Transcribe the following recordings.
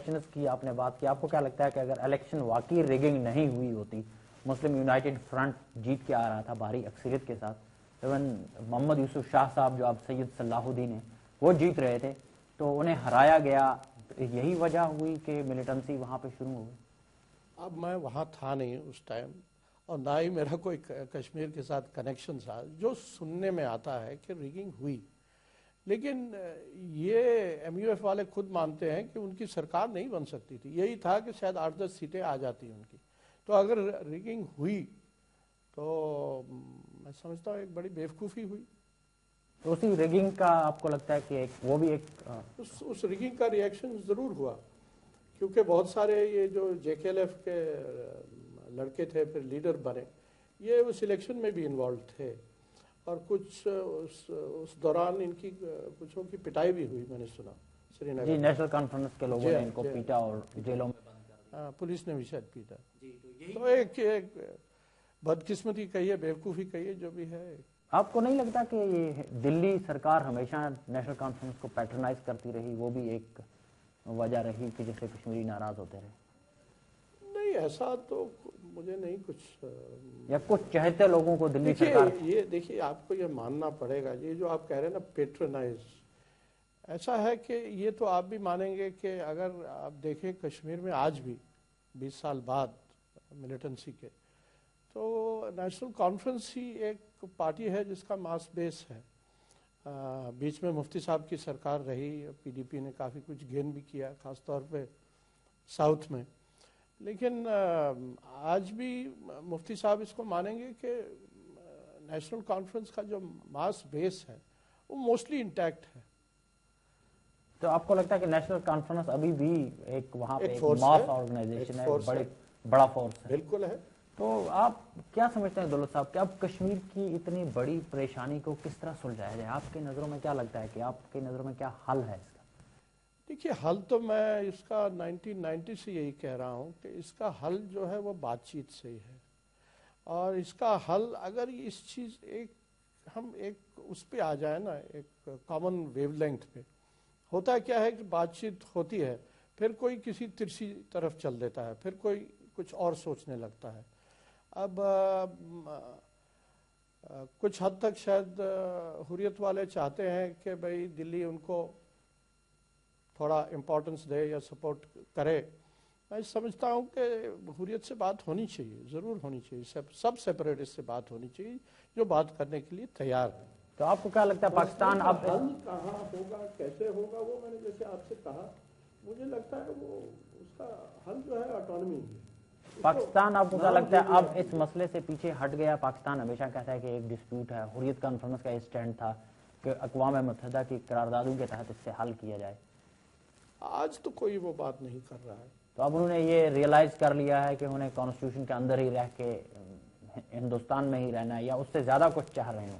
Elections کی آپ نے بات کی، آپ کو کیا لگتا ہے کہ اگر الیکشن واقعی ریگنگ نہیں ہوئی ہوتی، مسلم یونائٹڈ فرنٹ جیت کے آ رہا تھا بھاری اکثریت کے ساتھ، ایون محمد یوسف شاہ صاحب جو اب سید صلاح الدین ہیں وہ جیت رہے تھے، تو انہیں ہرایا گیا، یہی وجہ ہوئی کہ ملیٹنسی وہاں پہ شروع ہو گئی؟ اب میں وہاں تھا نہیں اس ٹائم، اور نہ ہی میرا کوئی کشمیر کے ساتھ کنیکشن تھا. جو سننے میں آتا ہے کہ ریگنگ ہوئی، لیکن یہ ایم یو ایف والے خود مانتے ہیں کہ ان کی سرکار نہیں بن سکتی تھی. یہی تھا کہ شاید 8-10 سیٹیں آ جاتی ان کی. تو اگر ریگنگ ہوئی تو میں سمجھتا ہوں ایک بڑی بیوقوفی ہوئی. تو اسی ریگنگ کا آپ کو لگتا ہے کہ وہ بھی ایک اس ریگنگ کا ری ایکشن ضرور ہوا، کیونکہ بہت سارے یہ جو جے کے ایل ایف کے لڑکے تھے پھر لیڈر بنے، یہ اس الیکشن میں بھی انوالو تھے، اور کچھ اس دوران ان کی کچھوں کی پٹائی بھی ہوئی، میں نے سنا سری نگر. جی، نیشنل کانفرنس کے لوگوں نے ان کو پیٹا اور جیلوں میں بند کر دیا. پولیس نے بھی شاید پیٹا. تو ایک بدقسمتی کہیے، بیوقوفی کہیے، جو بھی ہے. آپ کو نہیں لگتا کہ یہ دلی سرکار ہمیشہ نیشنل کانفرنس کو پیٹرنائز کرتی رہی، وہ بھی ایک وجہ رہی کہ جس سے کشمیری ناراض ہوتے رہے؟ نہیں، ایسا تو مجھے نہیں کچھ. یا کچھ چہتے لوگوں کو دلی سرکار، یہ دیکھیے آپ کو یہ ماننا پڑے گا، یہ جو آپ کہہ رہے ہیں نا پیٹرنائز، ایسا ہے کہ یہ تو آپ بھی مانیں گے کہ اگر آپ دیکھیں کشمیر میں آج بھی 20 سال بعد ملیٹنسی کے، تو نیشنل کانفرنس ہی ایک پارٹی ہے جس کا ماس بیس ہے. بیچ میں مفتی صاحب کی سرکار رہی، پی ڈی پی نے کافی کچھ گین بھی کیا، خاص طور پہ ساؤتھ میں. لیکن آج بھی مفتی صاحب اس کو مانیں گے کہ نیشنل کانفرنس کا جو ماس بیس ہے وہ موسٹلی انٹیکٹ ہے. تو آپ کو لگتا ہے کہ نیشنل کانفرنس ابھی بھی ایک وہاں پہ ماس آرگنائزیشن ہے، بڑا فورس ہے؟ بالکل ہے. تو آپ کیا سمجھتے ہیں دولت صاحب کہ اب کشمیر کی اتنی بڑی پریشانی کو کس طرح سلجھایا جائے؟ آپ کی نظروں میں کیا لگتا ہے کہ آپ کی نظروں میں کیا حل ہے اس کا؟ دیکھیے، حل تو میں اس کا 1990 سے یہی کہہ رہا ہوں کہ اس کا حل جو ہے وہ بات چیت سے ہی ہے. اور اس کا حل اگر اس چیز ہم ایک اس پہ آ جائیں نا، ایک کامن ویو لینتھ پہ. ہوتا کیا ہے کہ بات چیت ہوتی ہے، پھر کوئی کسی ترسی طرف چل دیتا ہے، پھر کوئی کچھ اور سوچنے لگتا ہے. اب کچھ حد تک شاید حریت والے چاہتے ہیں کہ بھئی دلی ان کو تھوڑا امپورٹنس دے یا سپورٹ کرے. میں سمجھتا ہوں کہ حریت سے بات ہونی چاہیے، ضرور ہونی چاہیے، سب سیپریٹسٹ سے بات ہونی چاہیے جو بات کرنے کے لیے تیار ہے. تو آپ کو کیا لگتا ہے پاکستان اب حل کہاں ہوگا، کیسے ہوگا، وہ میں نے جیسے آپ سے کہا، مجھے لگتا ہے وہ اس کا حل جو ہے آٹونمی ہے. پاکستان آپ کو کیا لگتا ہے اب اس مسئلے سے پیچھے ہٹ گیا؟ پاکستان ہمیشہ کہتا ہے کہ ایک ڈسپیوٹ ہے، حریت کانفرنس کا اسٹینڈ تھا کہ اقوام متحدہ کی قراردادوں کے تحت اس سے حل کیا جائے. آج تو کوئی وہ بات نہیں کر رہا ہے. تو اب انہوں نے یہ ریئلائز کر لیا ہے کہ انہیں کانسٹیٹیوشن کے اندر ہی رہ کے ہندوستان میں ہی رہنا ہے، یا اس سے زیادہ کچھ چاہ رہے ہیں؟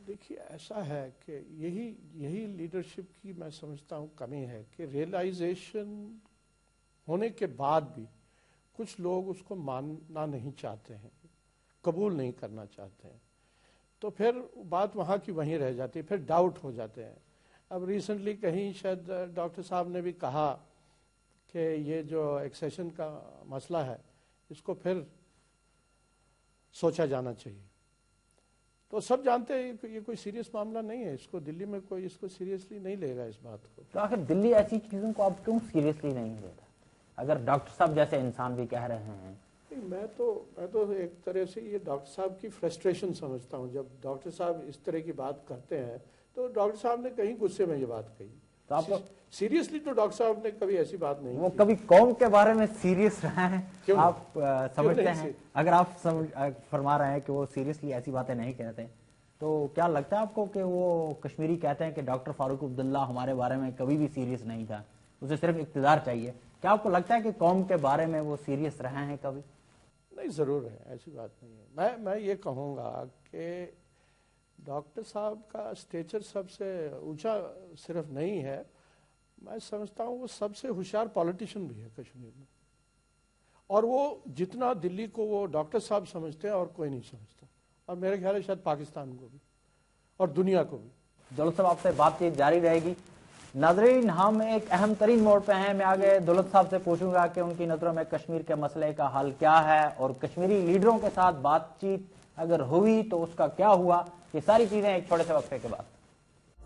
دیکھیے، ایسا ہے کہ یہی لیڈرشپ کی میں سمجھتا ہوں کمی ہے کہ ریئلائزیشن ہونے کے بعد بھی کچھ لوگ اس کو ماننا نہیں چاہتے ہیں، قبول نہیں کرنا چاہتے ہیں. تو پھر بات وہاں کی وہیں رہ جاتی ہے، پھر ڈاؤٹ ہو جاتے ہیں. اب ریسنٹلی کہیں شاید ڈاکٹر صاحب نے بھی کہا کہ یہ جو ایکسیشن کا مسئلہ ہے اس کو پھر سوچا جانا چاہیے. تو سب جانتے ہیں کہ یہ کوئی سیریس معاملہ نہیں ہے، اس کو دلی میں کوئی اس کو سیریسلی نہیں لے گا اس بات کو. تو آخر دلی ایسی چیزوں کو اب کیوں سیریسلی نہیں لیتا اگر ڈاکٹر صاحب جیسے انسان بھی کہہ رہے ہیں؟ میں تو ایک طرح سے یہ ڈاکٹر صاحب کی فرسٹریشن سمجھتا ہوں. جب ڈاکٹر صاحب اس طرح کی بات کرتے ہیں تو ڈاکٹر صاحب نے کہیں غصے میں یہ بات کہی. تو آپ سیریسلی تو ڈاکٹر صاحب نے کبھی ایسی بات نہیں کی. وہ کبھی قوم کے بارے میں سیریس رہے ہیں؟ آپ سمجھتے ہیں اگر آپ فرما رہے ہیں کہ وہ سیریسلی ایسی باتیں نہیں کہتے، تو کیا لگتا ہے آپ کو کہ وہ کشمیری کہتے ہیں کہ ڈاکٹر فاروق عبداللہ ہمارے بارے میں کبھی بھی سیریس نہیں تھا، اسے صرف اقتدار چاہیے؟ کیا آپ کو لگتا ہے کہ قوم کے بارے میں وہ سیریس رہے ہیں کبھی؟ نہیں، ضرور ہے، ایسی بات نہیں ہے. میں یہ کہوں گا کہ ڈاکٹر صاحب کا اسٹیچر سب سے اونچا صرف نہیں ہے، میں سمجھتا ہوں وہ سب سے ہوشیار پولیٹیشین بھی ہے کشمیر میں. اور وہ جتنا دلی کو وہ ڈاکٹر صاحب سمجھتے ہیں اور کوئی نہیں سمجھتا، اور میرے خیال ہے شاید پاکستان کو بھی اور دنیا کو بھی. دولت صاحب، آپ سے بات چیت جاری رہے گی. ناظرین ہم ایک اہم ترین موڑ پہ ہیں. میں آگے دولت صاحب سے پوچھوں گا کہ ان کی نظروں میں کشمیر کے مسئلے کا حل کیا ہے اور کشمیری لیڈروں کے ساتھ بات چیت اگر ہوئی تو اس کا کیا ہوا. یہ ساری چیزیں ایک چھوٹے سے وقفے کے بعد.